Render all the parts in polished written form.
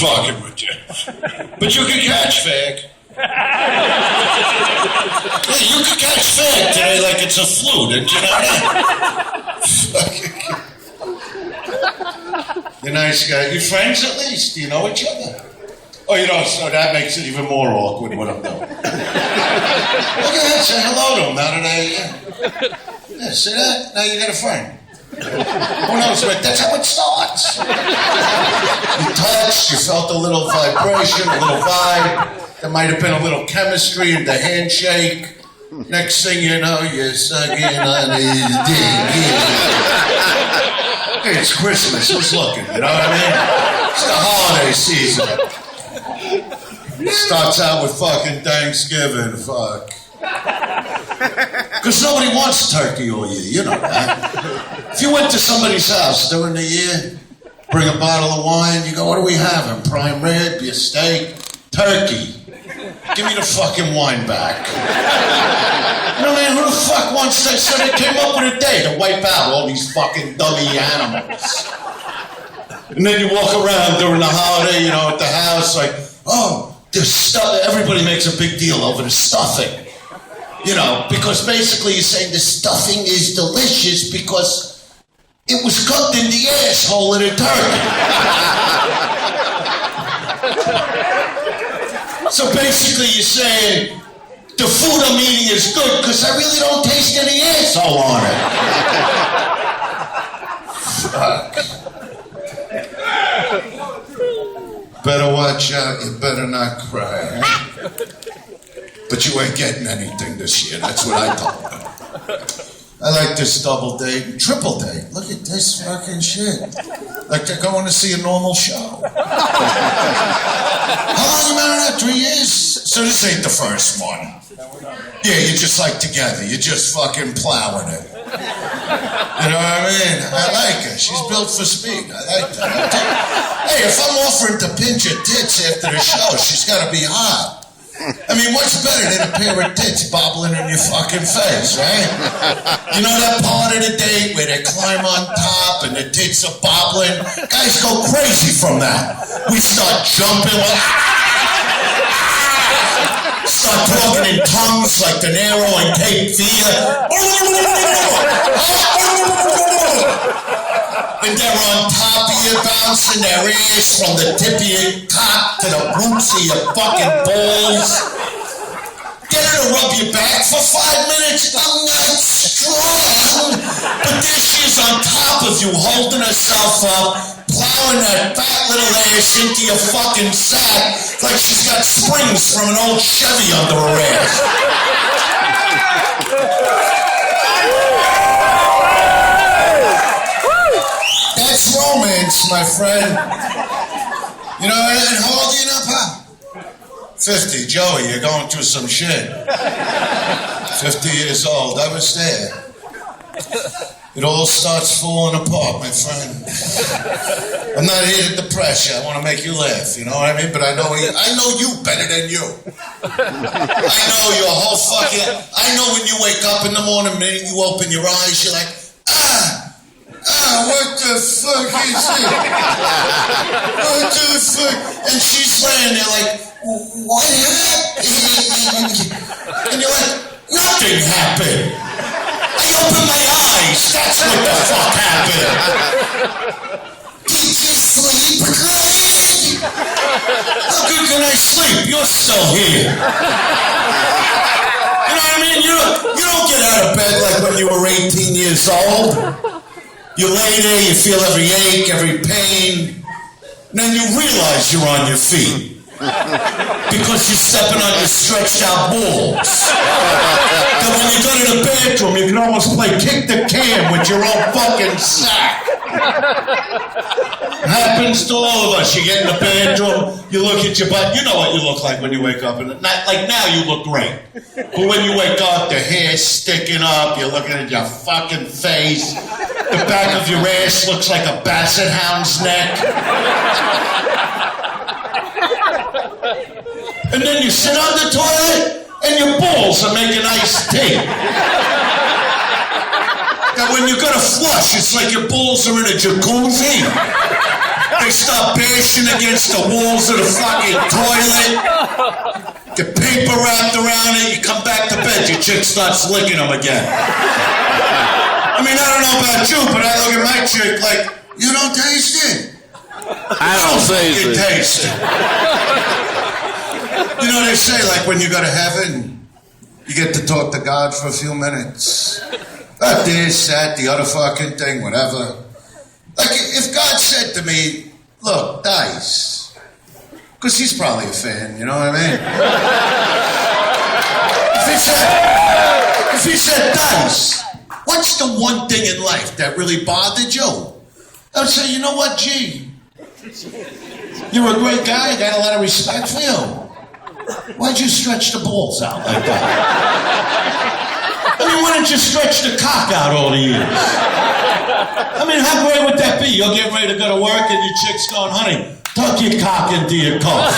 fucking with you. But you can catch fag. Yeah, you can catch fag today like it's a flu, didn't you know that? You're nice guy. You friends at least? Do you know each other? Oh, you don't, so that makes it even more awkward what I'm doing. Look at that, say hello to him now that yeah, see that? Now you got a friend. Who knows, but that's how it starts. You touched, you felt a little vibration, a little vibe. There might have been a little chemistry in the handshake. Next thing you know, you're sucking on his dick. Hey, it's Christmas, who's looking, you know what I mean? It's the holiday season. Starts out with fucking Thanksgiving, fuck. Because nobody wants turkey all year, you know that. If you went to somebody's house during the year, bring a bottle of wine, you go, what are we having? Prime rib, your steak, turkey. Give me the fucking wine back. You know what I mean? Who the fuck wants that? So they came up with a day to wipe out all these fucking dummy animals. And then you walk around during the holiday, you know, at the house, like, oh, there's stuff. Everybody makes a big deal over the stuffing. You know, because basically you're saying the stuffing is delicious because it was cooked in the asshole of the turkey. So basically you're saying the food I'm eating is good because I really don't taste any asshole on it. Fuck. Better watch out, you better not cry. But you ain't getting anything this year, that's what I told them. I like this double date, triple date. Look at this fucking shit. Like they're going to see a normal show. How long you married at? 3 years? So this ain't the first one. Yeah, you're just like together. You're just fucking plowing it. You know what I mean? I like her. She's built for speed. I like that. Hey, if I'm offering to pinch her tits after the show, she's got to be hot. I mean, what's better than a pair of tits bobbling in your fucking face, right? You know that part of the date where they climb on top and the tits are bobbling? Guys go crazy from that. We start jumping, start talking in tongues like De Niro and Cape Fear. And they're on top of you, bouncing their ass from the tip of your cock to the roots of your fucking balls. Get her to rub your back for 5 minutes. I'm not strong. But there she is on top of you, holding herself up, plowing that fat little ass into your fucking sack like she's got springs from an old Chevy under her ass. That's romance, my friend. You know, and how old are you now, pal? 50. Joey, you're going through some shit. 50 years old. I was there. It all starts falling apart, my friend. I'm not here to depress you. I want to make you laugh, you know what I mean? But I know you better than you. I know your whole fucking... I know when you wake up in the morning, man, you open your eyes, you're like, what the fuck is it? What the fuck? And she's laying there like, what happened? And you're like, nothing happened. I opened my eyes. That's what the fuck happened. Did you sleep good? How good can I sleep? You're still here. You know what I mean? You don't get out of bed like when you were 18 years old. You lay there, you feel every ache, every pain, and then you realize you're on your feet. Because you're stepping on your stretched out balls. Then when you go to the bathroom, you can almost play kick the can with your own fucking sack. It happens to all of us. You get in the bathroom, you look at your butt. You know what you look like when you wake up. And like now you look great. But when you wake up, the hair's sticking up, you're looking at your fucking face. The back of your ass looks like a basset hound's neck. And then you sit on the toilet and your balls are making iced tea. And when you go to flush, it's like your balls are in a jacuzzi. They start bashing against the walls of the fucking toilet. Get paper wrapped around it. You come back to bed, your chick starts licking them again. I mean, I don't know about you, but I look at my chick like, you don't taste it. I don't taste it. You know, they say, like, when you go to heaven, you get to talk to God for a few minutes. About this, that, the other fucking thing, whatever. Like, if God said to me, look, Dice, because he's probably a fan, you know what I mean? If he said, Dice, what's the one thing in life that really bothered you? I would say, you know what, G? You're a great guy, I got a lot of respect for you. Why'd you stretch the balls out like that? I mean, why didn't you stretch the cock out all the years? I mean, how great would that be? You're getting ready to go to work and your chick's going, honey, tuck your cock into your coat.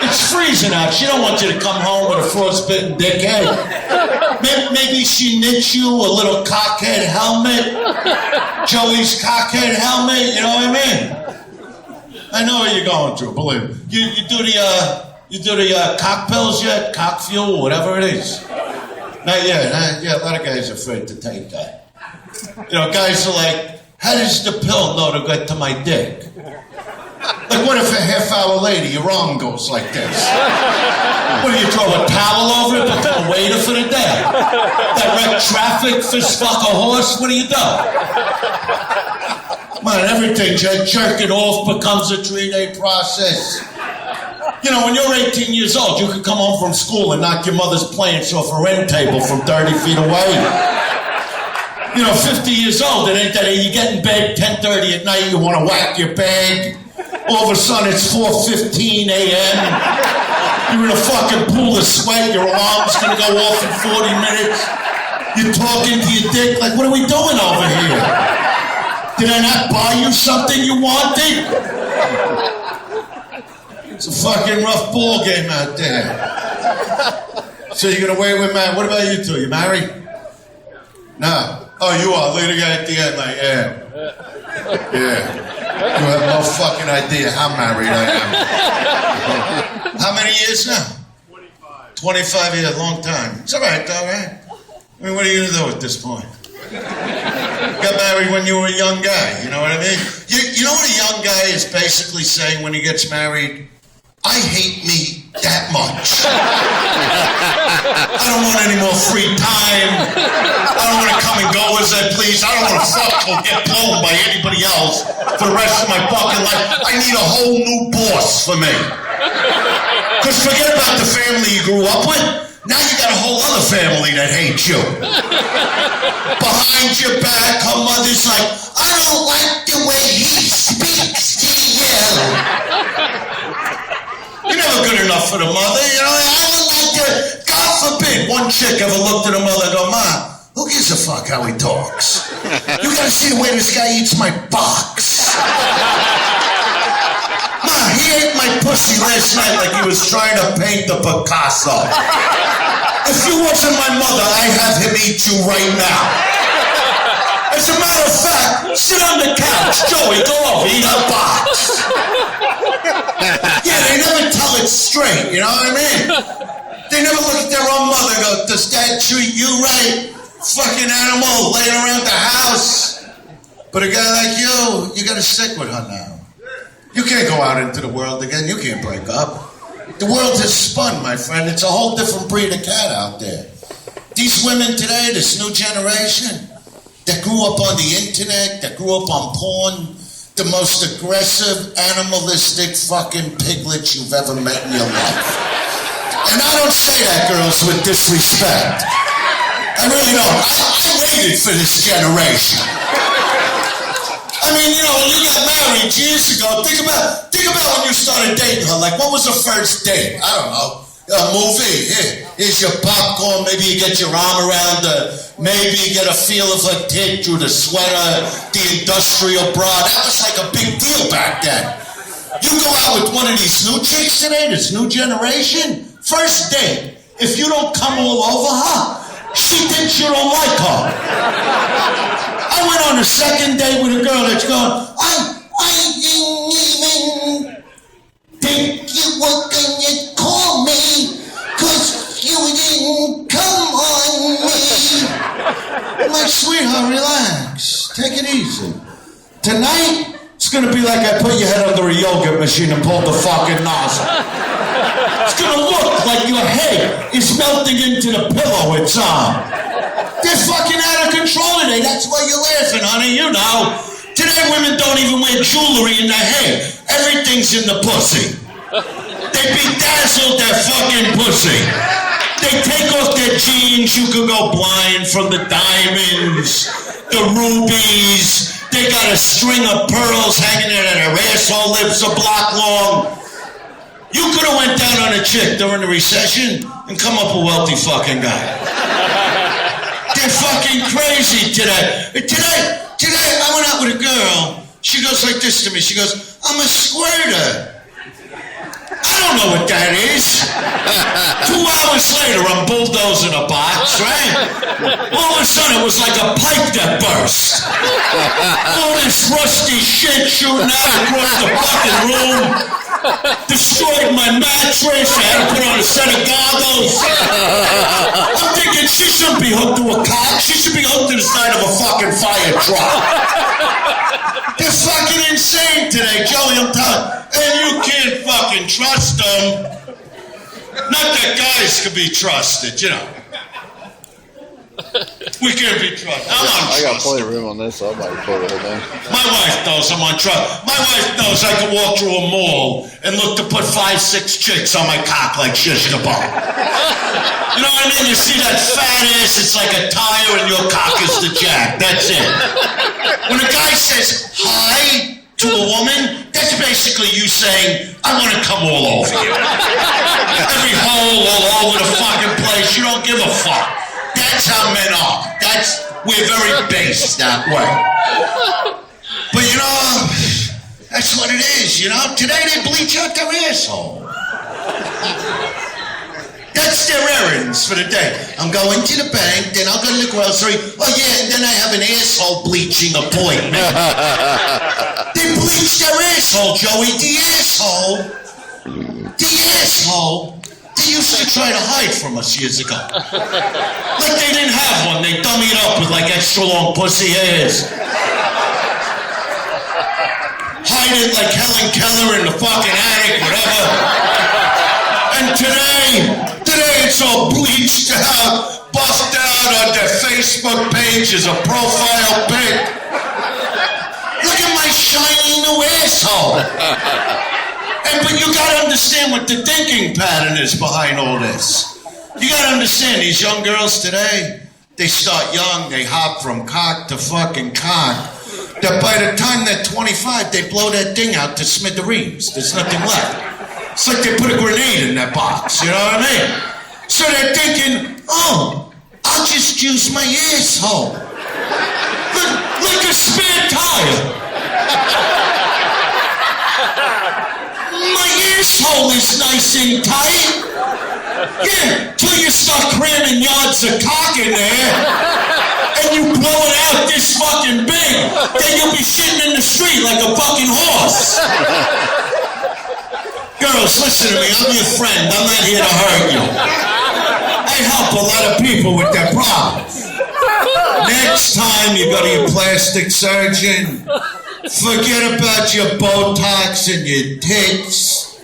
It's freezing out. She don't want you to come home with a frostbitten dickhead. Maybe she knits you a little cockhead helmet. Joey's cockhead helmet, you know what I mean? I know what you're going through, believe me. You do the cock pills yet? Cock fuel, whatever it is. Not yet. Yeah, a lot of guys are afraid to take that. You know, guys are like, how does the pill know to get to my dick? Like, what if a half-hour later your arm goes like this? What do you throw a towel over it, become a waiter for the day? Direct traffic, fist fuck a horse? What do you do? Man, everything, jerking off becomes a 3-day process. You know, when you're 18 years old, you can come home from school and knock your mother's plants off her end table from 30 feet away. You know, 50 years old, it ain't that you get in bed 10:30 at night, you want to whack your bag. All of a sudden, it's 4:15 a.m. You're in a fucking pool of sweat, your alarm's going to go off in 40 minutes. You're talking to your dick like, what are we doing over here? Did I not buy you something you wanted? It's a fucking rough ball game out there. So you're gonna wait with Matt. What about you two? You married? No. Oh, you are. Look at the guy at the end, like, yeah. You have no fucking idea how married I am. How many years now? 25. 25 years, long time. It's all right, though, right? I mean, what are you gonna do at this point? Got married when you were a young guy, you know what I mean? You know what a young guy is basically saying when he gets married? I hate me that much. I don't want any more free time. I don't want to come and go as I please. I don't want to fuck or get blown by anybody else for the rest of my fucking life. I need a whole new boss for me. Because forget about the family you grew up with. Now you got a whole other family that hates you. Behind your back, her mother's like, I don't like the way he speaks to you. You're never good enough for the mother, you know? I don't like to, God forbid, one chick ever looked at her mother and go, Ma, who gives a fuck how he talks? You gotta see the way this guy eats my box. Ma, he ate my pussy last night like he was trying to paint a Picasso. If you wasn't my mother, I'd have him eat you right now. As a matter of fact, sit on the couch. Joey, go over, eat a box. Yeah, they never tell it straight, you know what I mean? They never look at their own mother and go, does Dad treat you right? Fucking animal laying around the house. But a guy like you gotta stick with her now. You can't go out into the world again. You can't break up. The world has spun, my friend. It's a whole different breed of cat out there. These women today, this new generation, that grew up on the internet, that grew up on porn, the most aggressive, animalistic fucking piglets you've ever met in your life. And I don't say that, girls, with disrespect. I really don't. I waited for this generation. I mean, you know, when you got married years ago, think about when you started dating her. Like, what was the first date? I don't know. A movie. Here's your popcorn. Maybe you get your arm around her. Maybe you get a feel of her tit through the sweater, the industrial bra. That was like a big deal back then. You go out with one of these new chicks today, this new generation, first date, if you don't come all over her, she thinks you don't like her. I went on a second date with a girl that's going, sweetheart, relax. Take it easy. Tonight, it's gonna be like I put your head under a yogurt machine and pulled the fucking nozzle. It's gonna look like your head is melting into the pillow it's on. They're fucking out of control today. That's why you're laughing, honey. You know. Today, women don't even wear jewelry in their hair. Everything's in the pussy. They bedazzled their fucking pussy. They take off their jeans. You can go blind from the diamonds, the rubies. They got a string of pearls hanging out of their asshole lips a block long. You could have went down on a chick during the recession and come up a wealthy fucking guy. They're fucking crazy today. Today, I went out with a girl. She goes like this to me. She goes, I'm a squirter. I don't know what that is. 2 hours later, I'm bulldozing a box, right? All of a sudden, it was like a pipe that burst. All this rusty shit shooting out across the fucking room. Destroyed my mattress. I had to put on a set of goggles. I'm thinking she shouldn't be hooked to a cock. She should be hooked to the side of a fucking fire truck. They're fucking insane today, Joey, I'm telling you. And you can't fucking trust them. Not that guys can be trusted, you know. We can't be trusted. I got plenty of room on this, so I might put it in there. My wife knows I'm on trust. My wife knows I can walk through a mall and look to put 5, 6 chicks on my cock like shish kebab. You know what I mean? You see that fat ass, it's like a tire and your cock is the jack. That's it. When a guy says hi to a woman, that's basically you saying, I want to come all over you. Every hole all over the fucking place. You don't give a fuck. That's how men are. We're very base that way. But you know, that's what it is, you know? Today they bleach out their asshole. That's their errands for the day. I'm going to the bank, then I'll go to the grocery. Oh yeah, and then I have an asshole bleaching appointment. They bleach their asshole, Joey. The asshole. They used to try to hide from us years ago. Like they didn't have one. They dummied up with like extra long pussy hairs. Hide it like Helen Keller in the fucking attic, whatever. And today it's all bleached out, buffed out on their Facebook page as a profile pic. Look at my shiny new asshole. But you gotta understand what the thinking pattern is behind all this. You gotta understand, these young girls today, they start young, they hop from cock to fucking cock. That by the time they're 25, they blow that thing out to smithereens. There's nothing left. It's like they put a grenade in that box, you know what I mean? So they're thinking, oh, I'll just use my asshole. Like a spare tire. My asshole is nice and tight. Yeah, till you start cramming yards of cock in there and you blow it out this fucking big, then you'll be shitting in the street like a fucking horse. Girls, listen to me. I'm your friend. I'm not here to hurt you. I help a lot of people with their problems. Next time you go to your plastic surgeon, forget about your Botox and your tits.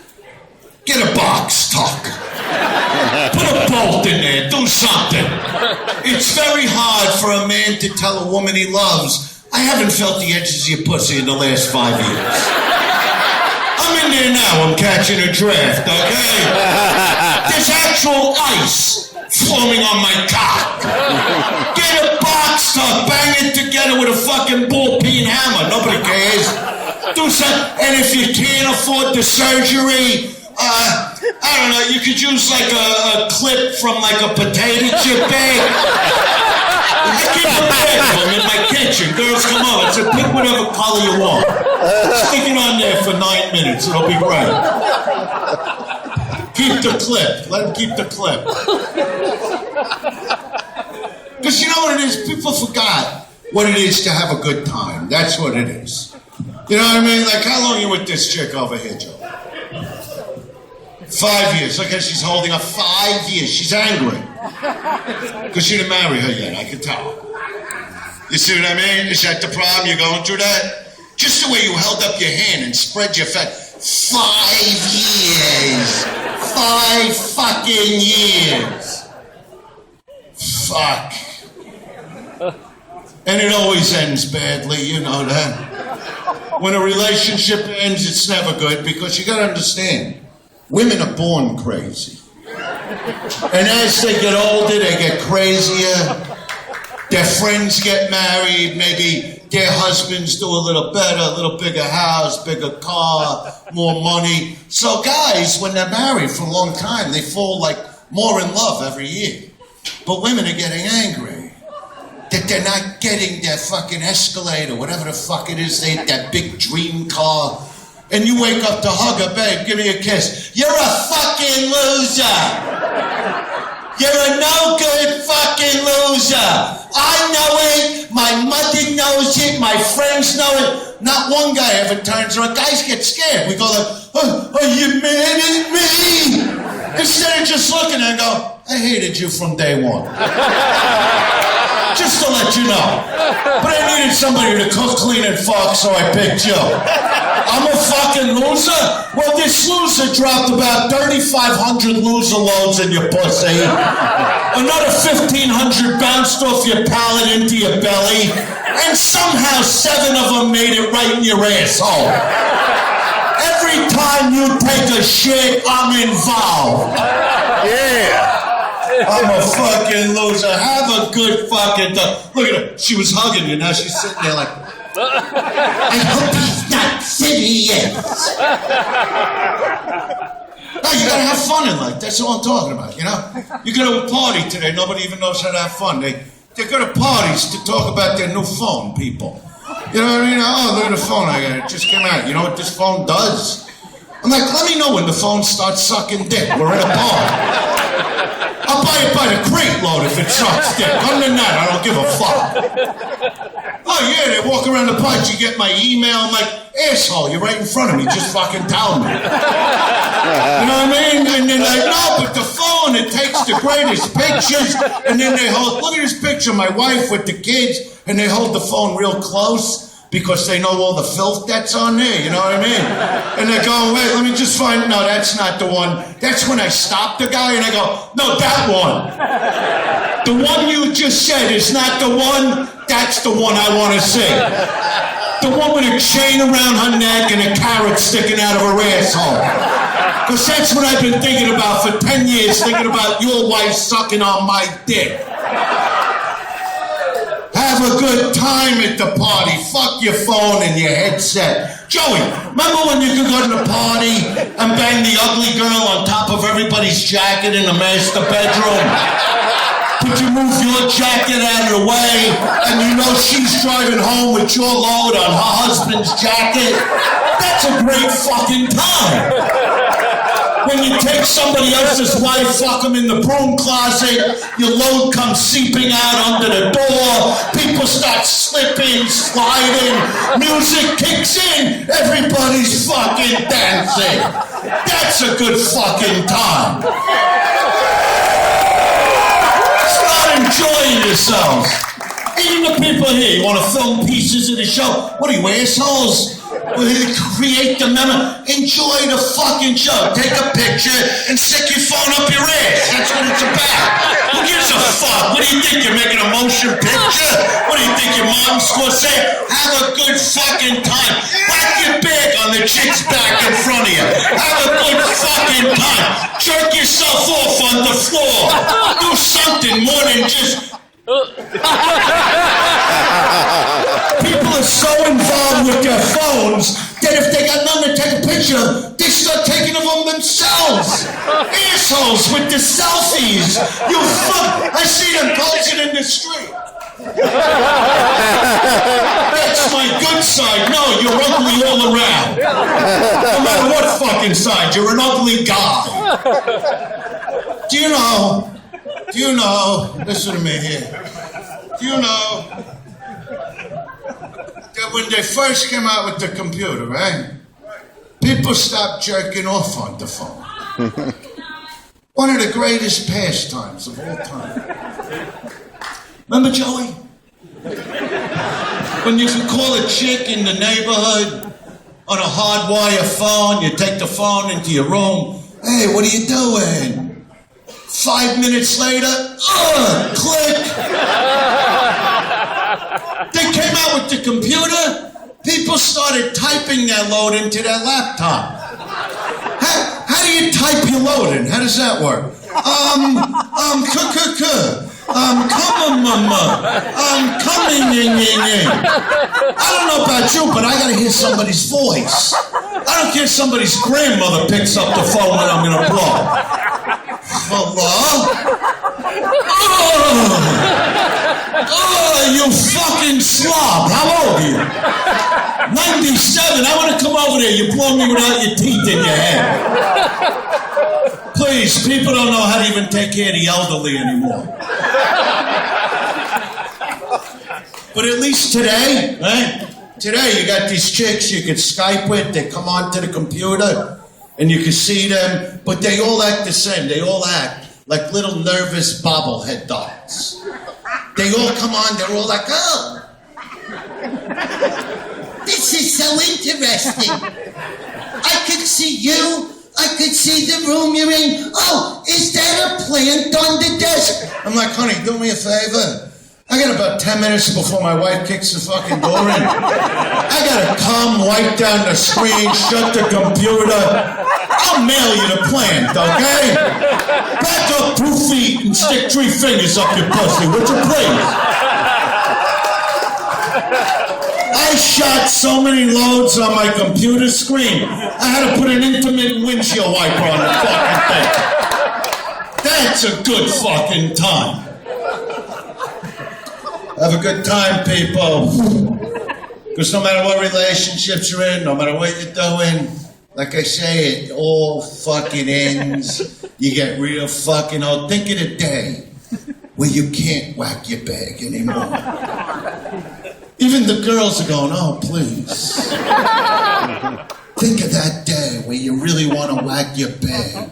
Get a box tuck. Put a bolt in there. Do something. It's very hard for a man to tell a woman he loves, I haven't felt the edges of your pussy in the last 5 years. I'm in there now. I'm catching a draft, okay? There's actual ice forming on my cock. Get a box tuck. Bang it together with a fucking ball-peen hammer. Nobody cares. Do something. And if you can't afford the surgery, I don't know, you could use like a clip from like a potato chip bag. I keep a bag of them in my kitchen. Girls come over. I said, pick whatever color you want. Stick it on there for 9 minutes. It'll be great. Keep the clip. Let them keep the clip. Because you know what it is? People forgot what it is to have a good time. That's what it is. You know what I mean? Like, how long are you with this chick over here, Joe? 5 years. Look how she's holding up. 5 years. She's angry. Because you didn't marry her yet, I can tell. You see what I mean? Is that the problem? You're going through that? Just the way you held up your hand and spread your fat. 5 years. 5 fucking years. Fuck. And it always ends badly, you know that. When a relationship ends, it's never good because you gotta understand, women are born crazy. And as they get older, they get crazier. Their friends get married, maybe their husbands do a little better, a little bigger house, bigger car, more money. So guys, when they're married for a long time, they fall like more in love every year. But women are getting angry that they're not getting their fucking Escalade or whatever the fuck it is, that big dream car. And you wake up to hug her, babe, give me a kiss. You're a fucking loser. You're a no good fucking loser. I know it. My mother knows it. My friends know it. Not one guy ever turns around. Guys get scared. We go like, oh, are you mad at me? Instead of just looking and go, I hated you from day one. Just to let you know. But I needed somebody to cook, clean, and fuck, so I picked you. I'm a fucking loser? Well, this loser dropped about 3,500 loser loads in your pussy. Another 1,500 bounced off your palate into your belly. And somehow 7 of them made it right in your asshole. Every time you take a shit, I'm involved. Yeah. I'm a fucking loser. Have a good fucking time. Look at her. She was hugging you. Now she's sitting there like, I hope he's not serious. No, you gotta have fun in life. That's all I'm talking about, you know? You go to a party today. Nobody even knows how to have fun. They go to parties to talk about their new phone, people. You know what I mean? Oh, look at the phone I got. It just came out. You know what this phone does? I'm like, let me know when the phone starts sucking dick. We're at a bar. I'll buy it by the crate load if it sucks dick. Other than that, I don't give a fuck. Oh yeah, they walk around the party, you get my email, I'm like, asshole, you're right in front of me, just fucking tell me. You know what I mean? And they're like, no, but the phone, it takes the greatest pictures, and then they hold, look at this picture of my wife with the kids, and they hold the phone real close, because they know all the filth that's on there, you know what I mean? And they're going, wait, let me just find, no, that's not the one. That's when I stop the guy and I go, no, that one. The one you just said is not the one, that's the one I want to see. The one with a chain around her neck and a carrot sticking out of her asshole. Because that's what I've been thinking about for 10 years, thinking about your wife sucking on my dick. Have a good time at the party. Fuck your phone and your headset. Joey, remember when you could go to the party and bang the ugly girl on top of everybody's jacket in the master bedroom? But you move your jacket out of the way and you know she's driving home with your load on her husband's jacket? That's a great fucking time. When you take somebody else's wife, fuck them in the broom closet, your load comes seeping out under the door, people start slipping, sliding, music kicks in, everybody's fucking dancing. That's a good fucking time. Start enjoying yourselves. Even the people here, you want to film pieces of the show? What are you, assholes? Create the memo. Enjoy the fucking show. Take a picture and stick your phone up your ass. That's what it's about. Who gives a fuck? What do you think? You're making a motion picture? What do you think? Your mom's supposed to say? Have a good fucking time. Whack your bag on the chick's back in front of you. Have a good fucking time. Jerk yourself off on the floor. Do something more than just... People are so involved with their phones that if they got nothing to take a picture, they start taking of them themselves. Assholes with the selfies. You fuck. I see them posing in the street. That's my good side. No, you're ugly all around. No matter what fucking side, you're an ugly guy. Do you know, listen to me here. Do you know that when they first came out with the computer, right? People stopped jerking off on the phone. One of the greatest pastimes of all time. Remember Joey? When you can call a chick in the neighborhood on a hardwire phone, you take the phone into your room. Hey, what are you doing? 5 minutes later, click. They came out with the computer. People started typing their load into their laptop. How do you type your load in? How does that work? Come on, mama. Coming in. I don't know about you, but I gotta hear somebody's voice. I don't care if somebody's grandmother picks up the phone when I'm gonna blow. Hello? Oh, you fucking slob. How old are you? 97. I want to come over there. You blow me without your teeth in your head. Please, people don't know how to even take care of the elderly anymore. But at least today, right? Today you got these chicks you can Skype with. They come onto the computer and you can see them, but they all act the same. They all act like little nervous bobblehead dolls. They all come on, they're all like, oh, this is so interesting. I could see you. I could see the room you're in. Oh, is that a plant on the desk? I'm like, honey, do me a favor. I got about 10 minutes before my wife kicks the fucking door in. I gotta come, wipe down the screen, shut the computer. I'll mail you the plant, okay? Back up 2 feet and stick 3 fingers up your pussy, would you please? I shot so many loads on my computer screen, I had to put an intermittent windshield wiper on the fucking thing. That's a good fucking time. Have a good time, people. Because no matter what relationships you're in, no matter what you're doing, like I say, it all fucking ends. You get real fucking old. Think of the day where you can't whack your bag anymore. Even the girls are going, oh, please. Think of that day where you really want to whack your bag.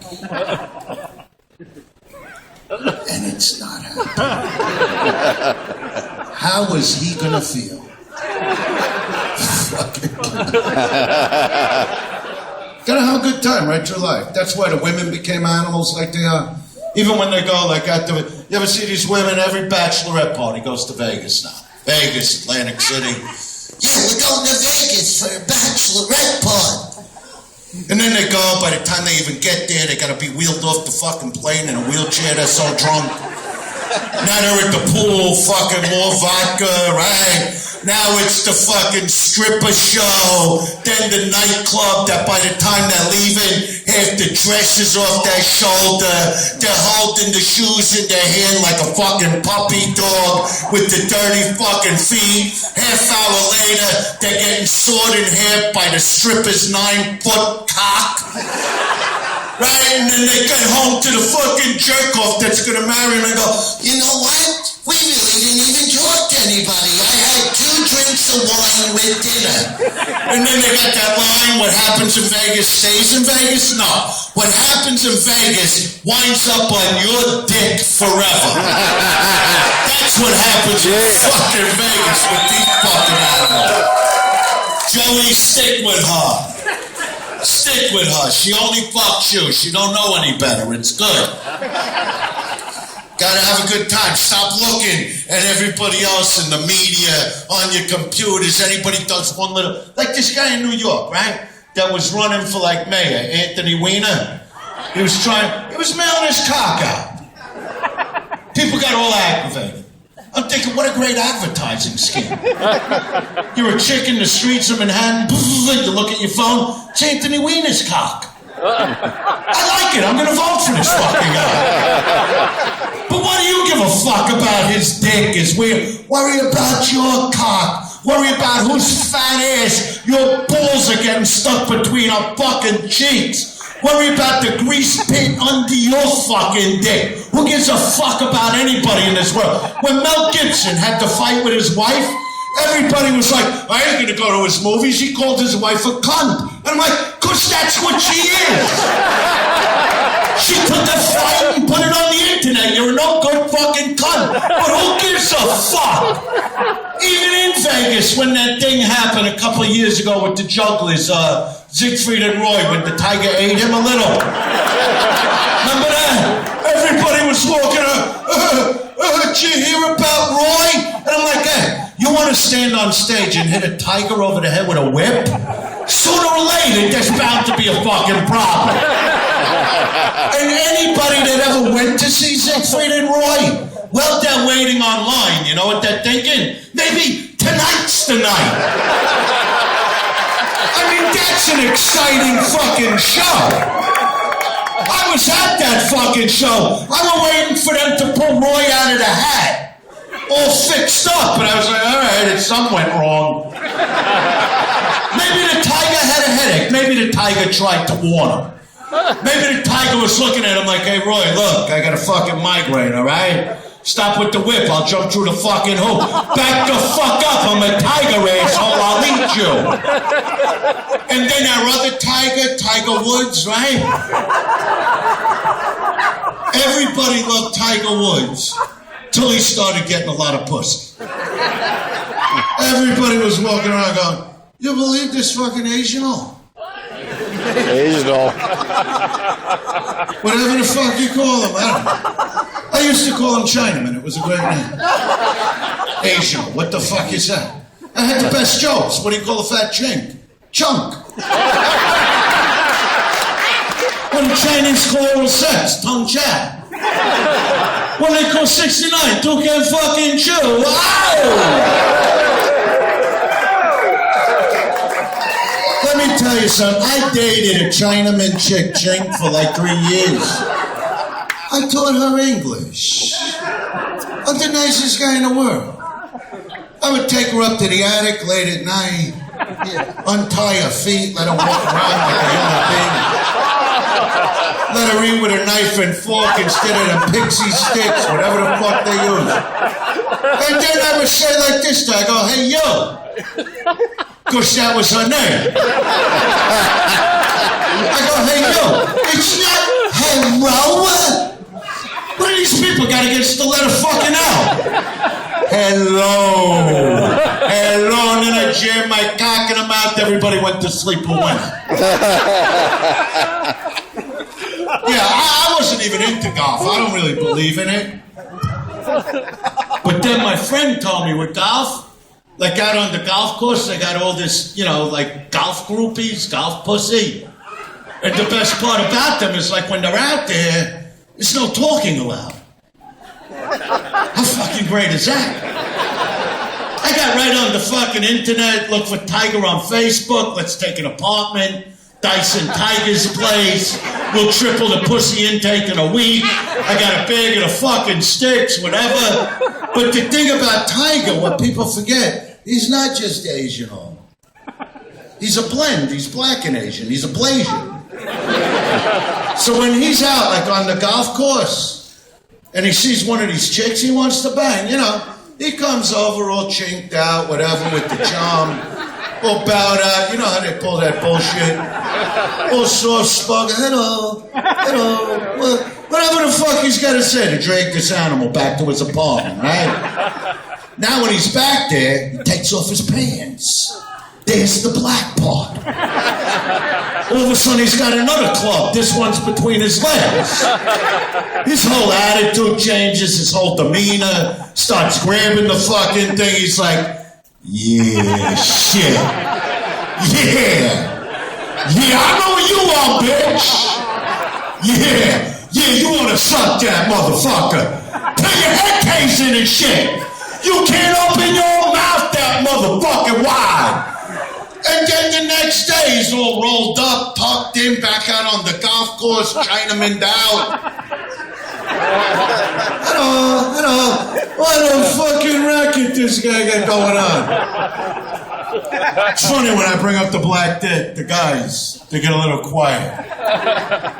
And it's not happening. How is he gonna feel? Gotta have a good time right through life. That's why the women became animals like they are. Even when they go like at the, you ever see these women? Every bachelorette party goes to Vegas now. Vegas, Atlantic City. Yeah, we're going to Vegas for a bachelorette party. And then they go, by the time they even get there, they gotta be wheeled off the fucking plane in a wheelchair, they're so drunk. Now they're at the pool, fucking more vodka, right? Now it's the fucking stripper show, then the nightclub that by the time they're leaving, half the dress is off their shoulder, they're holding the shoes in their hand like a fucking puppy dog with the dirty fucking feet. Half hour later, they're getting sawed in half by the stripper's 9-foot cock. Right? And then they get home to the fucking jerk-off that's gonna marry him and go, you know what? We really didn't even talk to anybody. I had 2 drinks of wine with dinner. And then they got that line, what happens in Vegas stays in Vegas? No. What happens in Vegas winds up on your dick forever. That's what happens in fucking Vegas with these fucking animals. Joey, stick with her. Stick with her. She only fucks you. She don't know any better. It's good. Gotta have a good time. Stop looking at everybody else in the media, on your computers. Anybody does one little... Like this guy in New York, right? That was running for like mayor, Anthony Weiner. He was mailing his cock out. People got all aggravated. I'm thinking, what a great advertising scheme. You're a chick in the streets of Manhattan, you look at your phone, it's Anthony Weiner's cock. I like it, I'm gonna vote for this fucking guy. But what do you give a fuck about his dick? Worry about your cock. Worry about whose fat ass your balls are getting stuck between our fucking cheeks. Worry about the grease pit under your fucking dick. Who gives a fuck about anybody in this world? When Mel Gibson had to fight with his wife, everybody was like, I ain't gonna go to his movies. He called his wife a cunt. And I'm like, 'cause that's what she is. She took the fight and put it on the internet. You're a no good fucking cunt. But who gives a fuck? Even in Vegas when that thing happened a couple of years ago with the jugglers, Siegfried and Roy, when the tiger ate him a little. Remember that? Everybody was walking did you hear about Roy? And I'm like, hey, you want to stand on stage and hit a tiger over the head with a whip? Sooner or later, there's bound to be a fucking problem. And anybody that ever went to see Siegfried and Roy, well, they're waiting online. You know what they're thinking? Maybe tonight's the night. I mean, that's an exciting fucking show. I was at that fucking show. I was waiting for them to pull Roy out of the hat, all fixed up, and I was like, all right, something went wrong. Maybe the tiger had a headache. Maybe the tiger tried to warn him. Maybe the tiger was looking at him like, hey, Roy, look, I got a fucking migraine, all right? Stop with the whip. I'll jump through the fucking hoop. Back the fuck up. I'm a tiger, asshole. I'll eat you. And then our other tiger, Tiger Woods, right? Everybody loved Tiger Woods till he started getting a lot of pussy. Everybody was walking around going, you believe this fucking Asian-o? Asian-o. Whatever the fuck you call him, I don't know. I used to call him Chinaman. It was a great name. Asian. What the fuck is that? I had the best jokes. What do you call a fat chink? Chunk. What do Chinese call oral sex? Tongue chat. What do they call 69? Two can fucking chew. Wow! Let me tell you something. I dated a Chinaman chick, Chink, for like 3 years. I taught her English. I'm the nicest guy in the world. I would take her up to the attic late at night, untie her feet, let her walk around like a human being. Let her eat with a knife and fork instead of the pixie sticks, whatever the fuck they use. And then I would say like this to her, I go, hey, yo. Because that was her name. I go, hey, yo, it's not hello. What are these people got against the letter fucking out? Hello. Hello. And then I jammed my cock in her mouth. Everybody went to sleep and went. Yeah, I wasn't even into golf. I don't really believe in it. But then my friend told me with golf, like out on the golf course, they got all this, you know, like golf groupies, golf pussy. And the best part about them is like when they're out there, there's no talking allowed. How fucking great is that? I got right on the fucking internet, look for Tiger on Facebook, let's take an apartment, Dyson Tiger's place, we'll triple the pussy intake in a week, I got a bag of the fucking sticks, whatever. But the thing about Tiger, what people forget, he's not just Asian. He's a blend, he's black and Asian, he's a Blasian. So when he's out, like on the golf course, and he sees one of these chicks he wants to bang, you know, he comes over all chinked out, whatever, with the charm, all bowed out, you know how they pull that bullshit, all soft spoken, hello, well, whatever the fuck he's got to say to drag this animal back to his apartment, right? Now when he's back there, he takes off his pants. There's the black part. All of a sudden, he's got another club. This one's between his legs. His whole attitude changes, his whole demeanor, starts grabbing the fucking thing. He's like, yeah, shit. Yeah, I know who you are, bitch. Yeah, you want to suck that motherfucker. Put your head case in and shit. You can't open your mouth that motherfucking wide. And then the next day, he's all rolled up, tucked in, back out on the golf course, Chinaman out. Hello. What a fucking racket this guy got going on. It's funny when I bring up the black dick, the guys, they get a little quiet.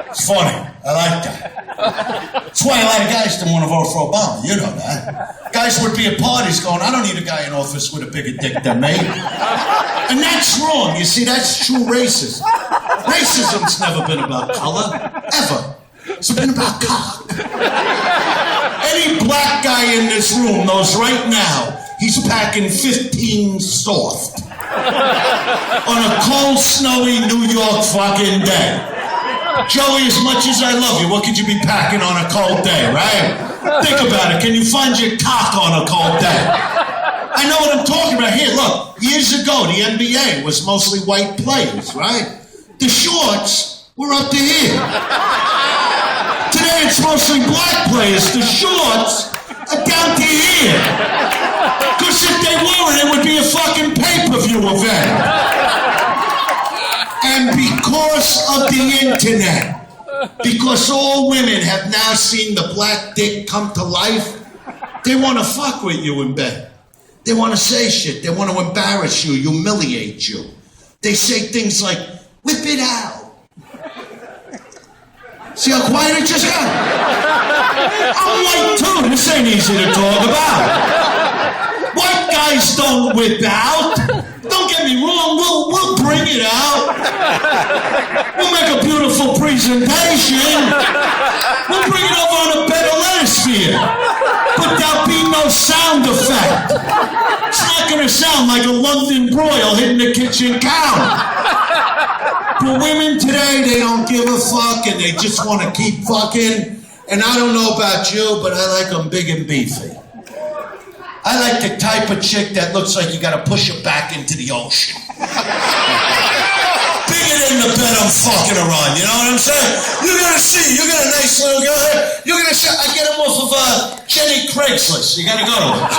It's funny. I like that. That's why a lot of guys didn't want to vote for Obama. You know that. Guys would be at parties going, I don't need a guy in office with a bigger dick than me. And that's wrong. You see, that's true racism. Racism's never been about color, ever. It's been about cock. Any black guy in this room knows right now he's packing 15 soft on a cold, snowy New York fucking day. Joey, as much as I love you, what could you be packing on a cold day, right? Think about it. Can you find your cock on a cold day? I know what I'm talking about. Here, look. Years ago, the NBA was mostly white players, right? The shorts were up to here. Today, it's mostly black players. The shorts are down to here. Because if they weren't, it would be a fucking pay-per-view event. And because of the internet, because all women have now seen the black dick come to life, they want to fuck with you in bed. They want to say shit. They want to embarrass you, humiliate you. They say things like, whip it out. See how quiet it just got? I'm white too. This ain't easy to talk about. White guys don't whip out. Don't get me wrong, we'll bring it out. We'll make a beautiful presentation. We'll bring it over on a bed of lettuce for you. But there'll be no sound effect. It's not going to sound like a London broil hitting the kitchen counter. But women today, they don't give a fuck and they just want to keep fucking. And I don't know about you, but I like them big and beefy. I like the type of chick that looks like you gotta push her back into the ocean. Bigger than the bed I'm fucking her on, you know what I'm saying? You're gonna see, you got a nice little girl here. You're gonna see, I get them off of Jenny Craigslist. You gotta go to it.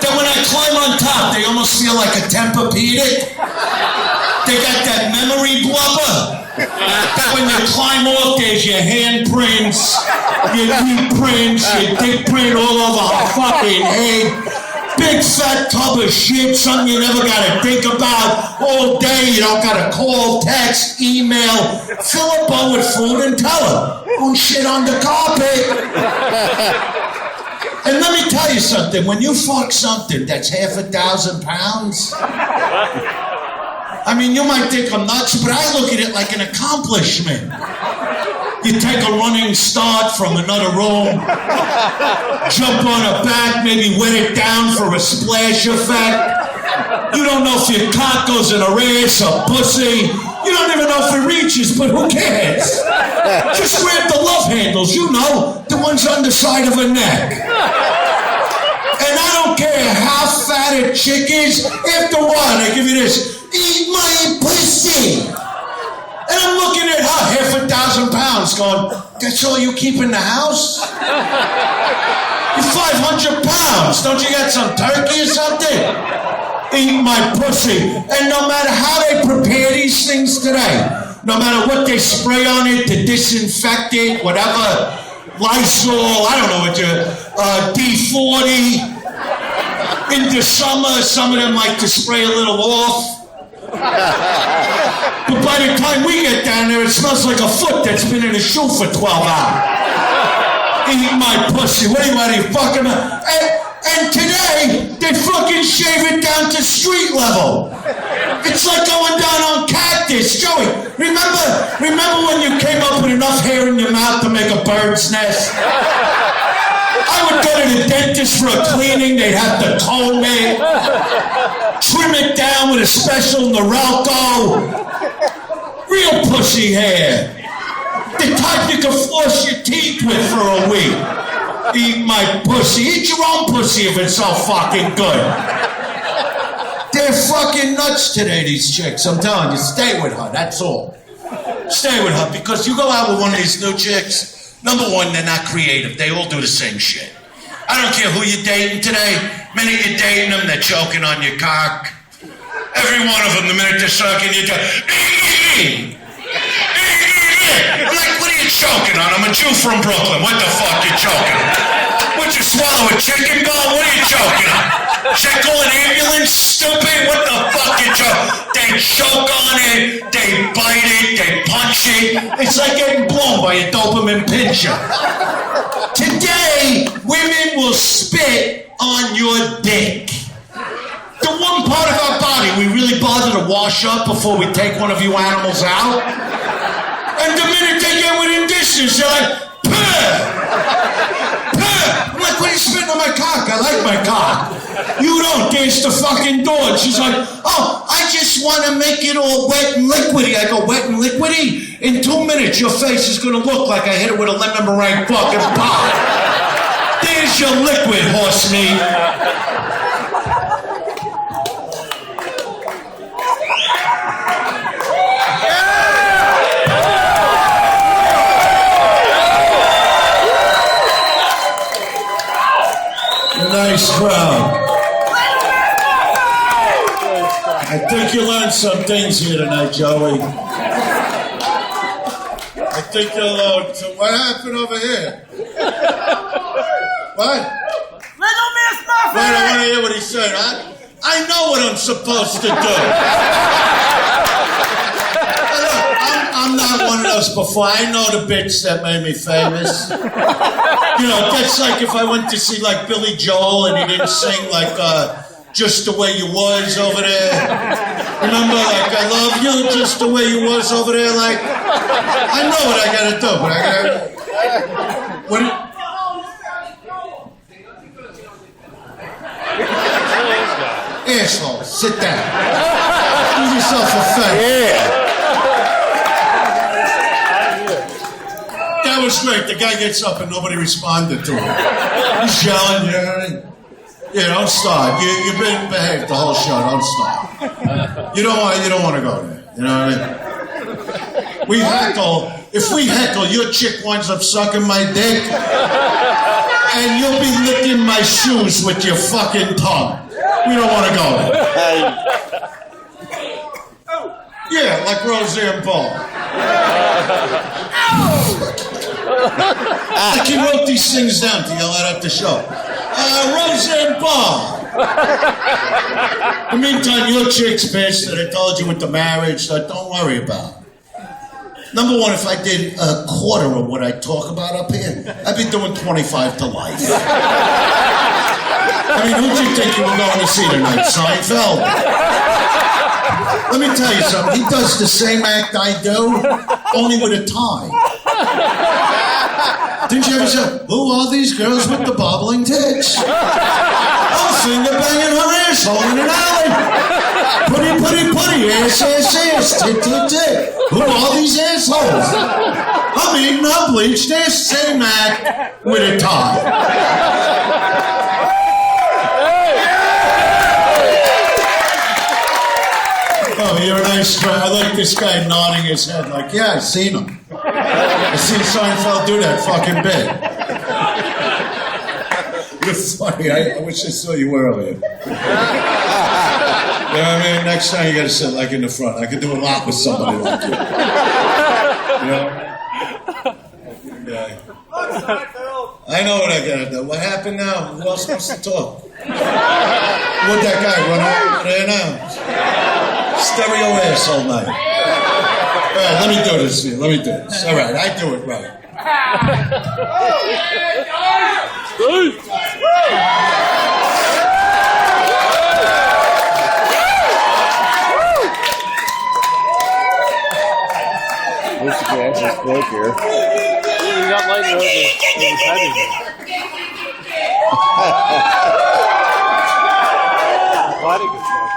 Then when I climb on top, they almost feel like a Tempur-Pedic. They got that memory blubber. That when you climb off, there's your handprints, your knee prints, your dick print all over her fucking head. Big fat tub of shit, something you never gotta think about all day. You don't gotta call, text, email. Fill a bowl with food and tell her, don't shit on the carpet. And let me tell you something, when you fuck something that's 1,000 pounds, I mean, you might think I'm nuts, but I look at it like an accomplishment. You take a running start from another room, jump on her back, maybe wet it down for a splash effect. You don't know if your cock goes in her ass or pussy. You don't even know if it reaches, but who cares? Just grab the love handles, you know, the ones on the side of her neck. And I don't care how fat a chick is, after a while they give you this, eat my pussy. And I'm looking at her, 1,000 pounds, going, that's all you keep in the house? You're 500 pounds. Don't you got some turkey or something? Eat my pussy. And no matter how they prepare these things today, no matter what they spray on it to disinfect it, whatever, Lysol, I don't know what D40. In the summer, some of them like to spray a little off. But by the time we get down there, it smells like a foot that's been in a shoe for 12 hours. Eat my pussy. What are you fucking... And today, they fucking shave it down to street level. It's like going down on Cactus. Joey, remember when you came up with enough hair in your mouth to make a bird's nest? I would go to the dentist for a cleaning. They'd have to comb it, trim it down with a special Norelco. Real pussy hair. The type you can floss your teeth with for a week. Eat my pussy. Eat your own pussy if it's so fucking good. They're fucking nuts today, these chicks. I'm telling you, stay with her, that's all. Stay with her, because you go out with one of these new chicks, number one, they're not creative. They all do the same shit. I don't care who you're dating today. Minute you're dating them, they're choking on your cock. Every one of them, the minute they're sucking, you go, I'm like, what are you choking on? I'm a Jew from Brooklyn. What the fuck you choking on? Would you swallow a chicken bone? What are you choking on? Should I call an ambulance, stupid? What the fuck you choking? They choke on it, they bite it, they punch it. It's like getting blown by a Doberman pinscher. Today, women will spit on your dick. The one part of our body we really bother to wash up before we take one of you animals out. And the minute they get within distance, they're like, purr, purr. for my cock. I like my cock. You don't. There's the fucking door. And she's like, oh, I just want to make it all wet and liquidy. I go, wet and liquidy? In 2 minutes, your face is going to look like I hit it with a lemon meringue fucking pie. There's your liquid, horse meat. Nice crowd. I think you learned some things here tonight, Joey. I think you'll learn. What happened over here? What? Little Miss Muffet! Wait, I want to hear what he said. I know what I'm supposed to do. I'm not one of those before. I know the bits that made me famous. You know, that's like if I went to see like Billy Joel and he didn't sing like Just the Way You Was over there. Remember, like, I love you just the way you was over there. Like, I know what I gotta do, but I gotta. Asshole, sit down. Do yourself a favor. Yeah. That was great. The guy gets up and nobody responded to him. He's yelling, yeah, don't start. You've been behaved the whole show. Don't start. You don't want to go there. You know what I mean? We heckle. If we heckle, your chick winds up sucking my dick, and you'll be licking my shoes with your fucking tongue. We don't want to go there. Yeah, like Roseanne Barr. Like he wrote these things down to yell out at the show. Roseanne Barr. In the meantime, your chick's pissed that I told you with the marriage that don't worry about. Number one, if I did a quarter of what I talk about up here, I'd be doing 25 to life. I mean, who'd you think you were going to see tonight? Seinfeld? Let me tell you something. He does the same act I do, only with a tie. Didn't you ever say, who are these girls with the bobbling tits? I'm finger banging her asshole in an alley. Putty, ass, tit, tit, tit. Who are these assholes? I'm eating up bleached ass, same act with a tie. Oh, you're a nice guy. I like this guy nodding his head like, yeah, I've seen him. I've seen Seinfeld do that fucking bit. You're funny. I wish I saw you earlier. You know what I mean? Next time you gotta sit like in the front. I could do a lot with somebody like you. You know? Yeah. I know what I gotta do. What happened now? Who else wants to talk? What'd that guy run over there now? Stereo ass all night. All right, let me do this here. Let me do this. All right, I do it right. Where's the gas is broke here? You got light over his head again. Body gets broke.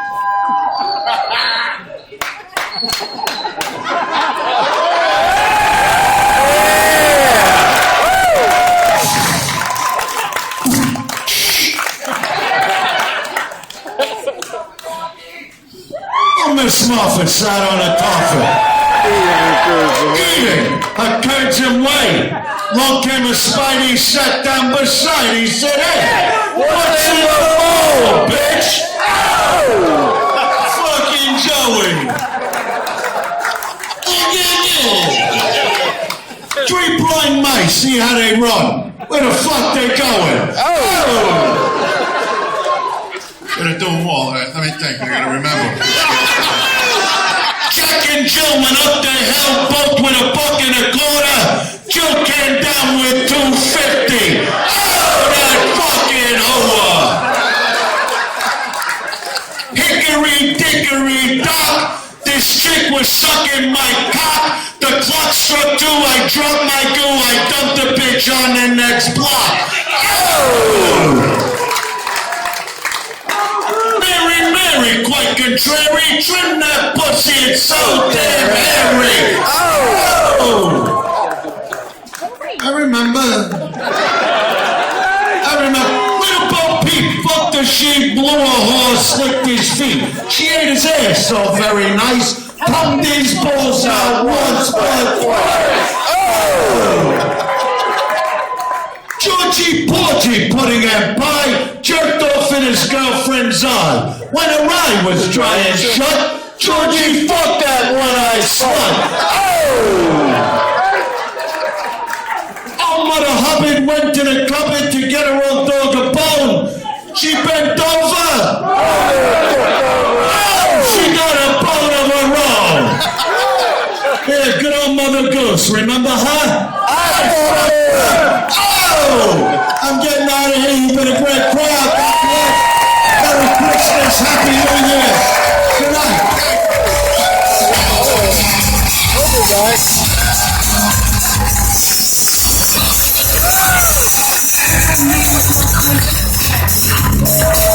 Miss Muffet sat on a toffee. Eating a Cajun way. Long came a Spidey, sat down beside. He said, hey, what's in the bowl, bitch? Fucking Joey. Three blind mice, see how they run. Where the fuck they going? Gotta do them all. Let me think. I gotta remember. Jack and Jill went up the hill, both with $1.25. Jill came down with $2.50. Oh, that fucking whore! Hickory dickory dock. This chick was sucking my cock. The clock struck 2. I dropped my goo. I dumped the bitch on the next block. Mary, Mary, quite contrary, trim that pussy, it's so damn hairy. I remember. Little Bo Peep fucked a sheep, blew a horse, slicked his feet. She ate his ass so very nice, pumped his balls out once, but twice. Georgie Porgy, pudding and pie, jerked off in his girlfriend's eye. When her eye was dry and shut, Georgie fucked that one-eyed slut. Mother Hubbard went to the cupboard to get her old dog a bone. She bent over. She got a bone of her own. Yeah, good old Mother Goose. Remember her? I'm getting out of here. You better grab crowd.